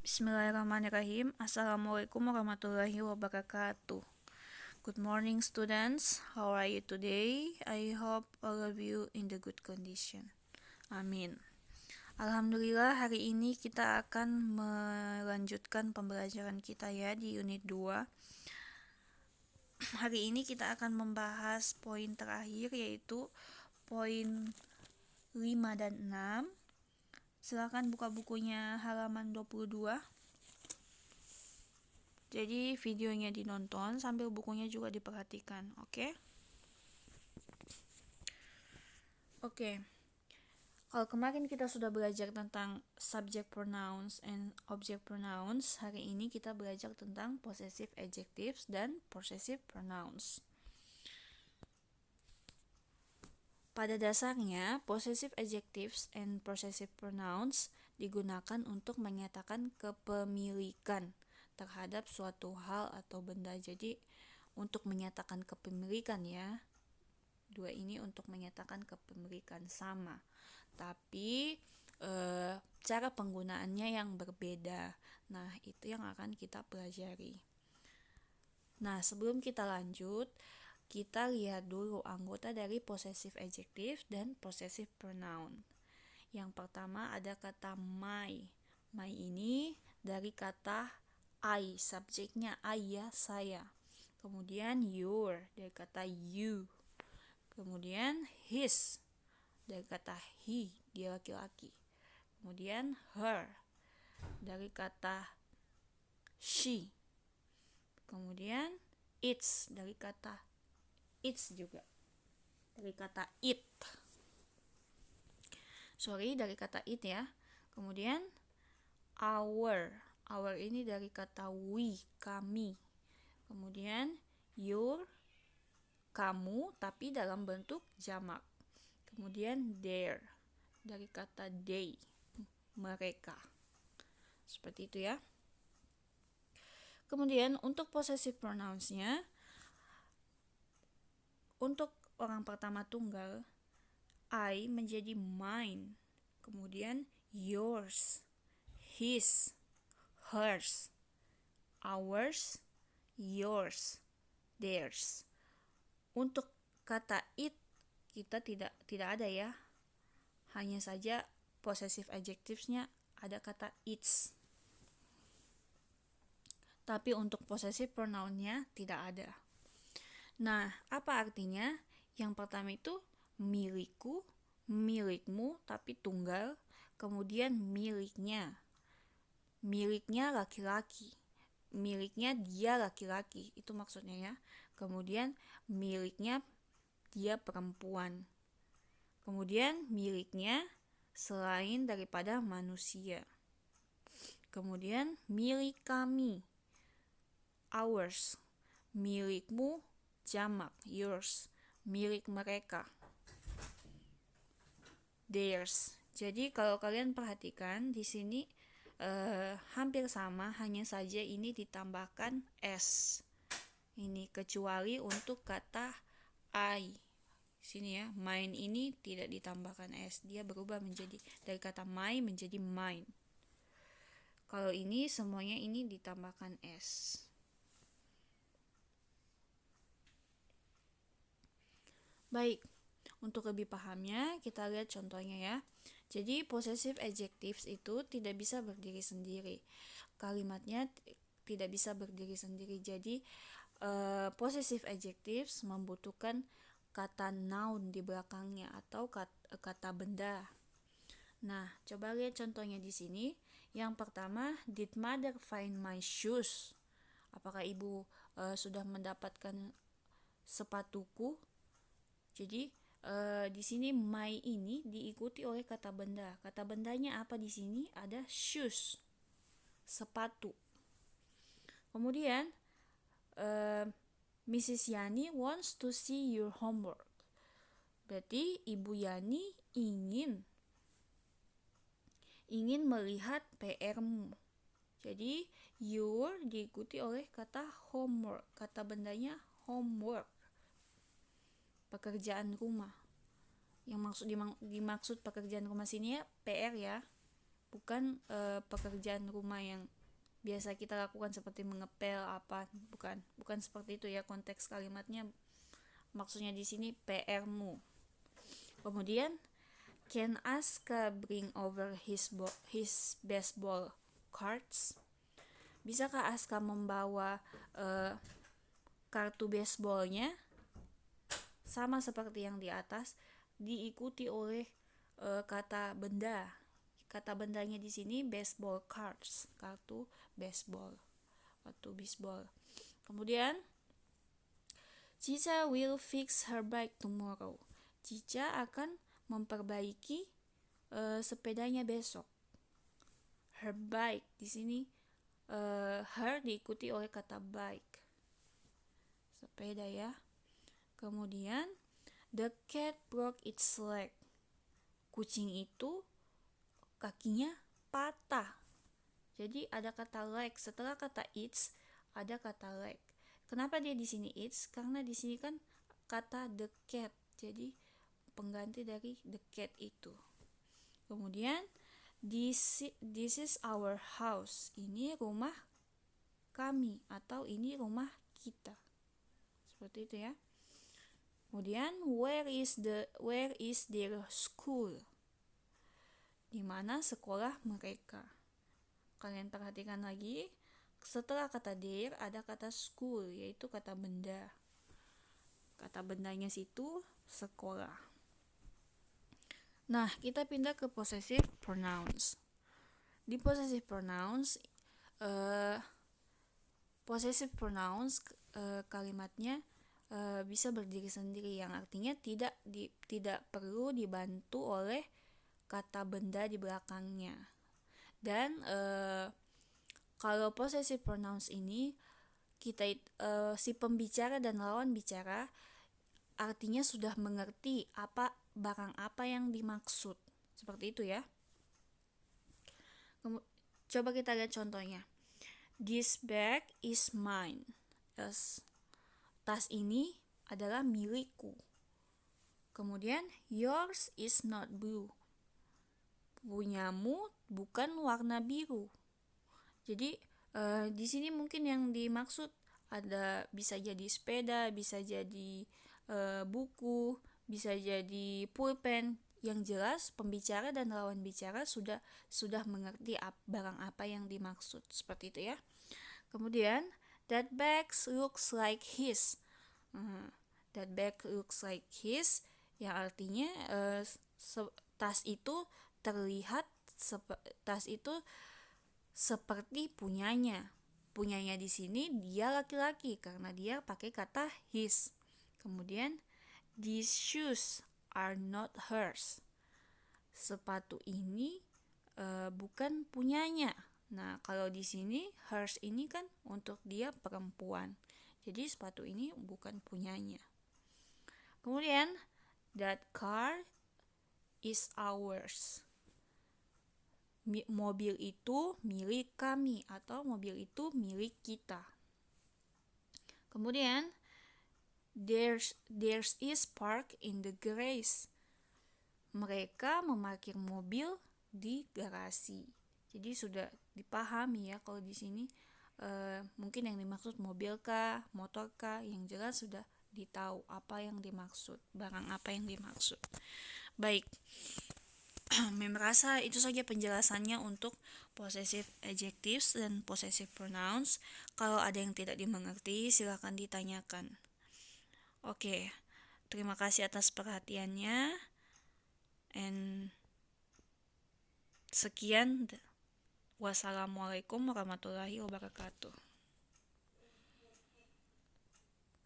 Bismillahirrahmanirrahim. Assalamualaikum warahmatullahi wabarakatuh. Good morning, students. How are you today? I hope all of you in the good condition. Amin. Alhamdulillah, hari ini kita akan melanjutkan pembelajaran kita ya di unit 2. Hari ini kita akan membahas poin terakhir, yaitu poin 5 dan 6. Silakan buka bukunya halaman 22. Jadi videonya dinonton sambil bukunya juga diperhatikan, oke? Oke. Kalau kemarin kita sudah belajar tentang subject pronouns and object pronouns, hari ini kita belajar tentang possessive adjectives dan possessive pronouns. Pada dasarnya, possessive adjectives and possessive pronouns digunakan untuk menyatakan kepemilikan terhadap suatu hal atau benda. Jadi, untuk menyatakan kepemilikan ya. Dua ini untuk menyatakan kepemilikan sama. Tapi, cara penggunaannya yang berbeda. Nah, itu yang akan kita pelajari. Nah, sebelum kita lanjut, kita lihat dulu anggota dari possessive adjective dan possessive pronoun. Yang pertama ada kata my. My ini dari kata I, subjeknya I ya, saya. Kemudian your dari kata you. Kemudian his dari kata he, dia laki-laki. Kemudian her dari kata she. Kemudian its dari kata its juga. Dari kata it. Dari kata it ya. Kemudian our. Our ini dari kata we, kami. Kemudian your, kamu, tapi dalam bentuk jamak. Kemudian their dari kata they, mereka. Seperti itu ya. Kemudian untuk possessive pronouns-nya, untuk orang pertama tunggal, I menjadi mine. Kemudian yours, his, hers, ours, yours, theirs. Untuk kata it kita tidak ada ya. Hanya saja possessive adjectives-nya ada kata its. Tapi untuk possessive pronoun-nya tidak ada. Nah, apa artinya? Yang pertama itu milikku, milikmu, tapi tunggal. Kemudian miliknya. Miliknya laki-laki. Miliknya dia laki-laki. Itu maksudnya ya. Kemudian miliknya dia perempuan. Kemudian miliknya selain daripada manusia. Kemudian milik kami. Ours. Milikmu jamak, yours. Milik mereka, theirs. Jadi kalau kalian perhatikan di sini hampir sama, hanya saja ini ditambahkan s. Ini kecuali untuk kata I. Sini ya, mine ini tidak ditambahkan s. Dia berubah menjadi dari kata my menjadi mine. Kalau ini semuanya ini ditambahkan s. Baik, untuk lebih pahamnya kita lihat contohnya ya. Jadi possessive adjectives itu tidak bisa berdiri sendiri. Kalimatnya tidak bisa berdiri sendiri. Jadi possessive adjectives membutuhkan kata noun di belakangnya atau kata benda. Nah, coba lihat contohnya di sini. Yang pertama, did mother find my shoes? Apakah ibu sudah mendapatkan sepatuku? Jadi di sini my ini diikuti oleh kata benda. Kata bendanya apa di sini? Ada shoes, sepatu. Kemudian Mrs. Yani wants to see your homework. Berarti Ibu Yani ingin melihat PR-mu. Jadi your diikuti oleh kata homework. Kata bendanya homework. Pekerjaan rumah. Yang dimaksud pekerjaan rumah sini ya PR ya, bukan pekerjaan rumah yang biasa kita lakukan seperti mengepel apa, bukan seperti itu ya konteks kalimatnya. Maksudnya di sini PR-mu. Kemudian, can Aska bring over his baseball cards? Bisakah Aska membawa kartu baseballnya? Sama seperti yang di atas, diikuti oleh kata benda. Kata bendanya di sini baseball cards, kartu baseball. Kemudian, Cica will fix her bike tomorrow. Cica akan memperbaiki sepedanya besok. Her bike di sini her diikuti oleh kata bike. Sepeda ya. Kemudian, the cat broke its leg. Kucing itu kakinya patah. Jadi ada kata leg, setelah kata its ada kata leg. Kenapa dia di sini its? Karena di sini kan kata the cat. Jadi pengganti dari the cat itu. Kemudian this is our house. Ini rumah kami atau ini rumah kita. Seperti itu ya. Kemudian where is their school? Di mana sekolah mereka? Kalian perhatikan lagi, setelah kata their ada kata school, yaitu kata benda. Kata bendanya situ sekolah. Nah, kita pindah ke possessive pronouns. Di possessive pronouns, kalimatnya bisa berdiri sendiri, yang artinya tidak perlu dibantu oleh kata benda di belakangnya. Dan kalau possessive pronouns ini kita si pembicara dan lawan bicara artinya sudah mengerti barang apa yang dimaksud. Seperti itu ya. Coba kita lihat contohnya. This bag is mine. Tas ini adalah milikku. Kemudian yours is not blue. Punyamu bukan warna biru. Jadi di sini mungkin yang dimaksud bisa jadi sepeda, bisa jadi buku, bisa jadi pulpen. Yang jelas pembicara dan lawan bicara sudah mengerti barang apa yang dimaksud. Seperti itu ya. Kemudian that bag looks like his. That bag looks like his, yang artinya tas itu terlihat tas itu seperti punyanya. Punyanya di sini dia laki-laki karena dia pakai kata his. Kemudian these shoes are not hers. Sepatu ini bukan punyanya. Nah, kalau di sini hers ini kan untuk dia perempuan. Jadi sepatu ini bukan punyanya. Kemudian that car is ours. Mobil itu milik kami atau mobil itu milik kita. Kemudian theirs is parked in the garage. Mereka memarkir mobil di garasi. Jadi sudah dipahami ya kalau di sini mungkin yang dimaksud mobil kah, motor kah, yang jelas sudah ditahu apa yang dimaksud, barang apa yang dimaksud. Baik. Merasa itu saja penjelasannya untuk possessive adjectives dan possessive pronouns. Kalau ada yang tidak dimengerti, silakan ditanyakan. Oke. Terima kasih atas perhatiannya. And sekian. Wassalamualaikum warahmatullahi wabarakatuh.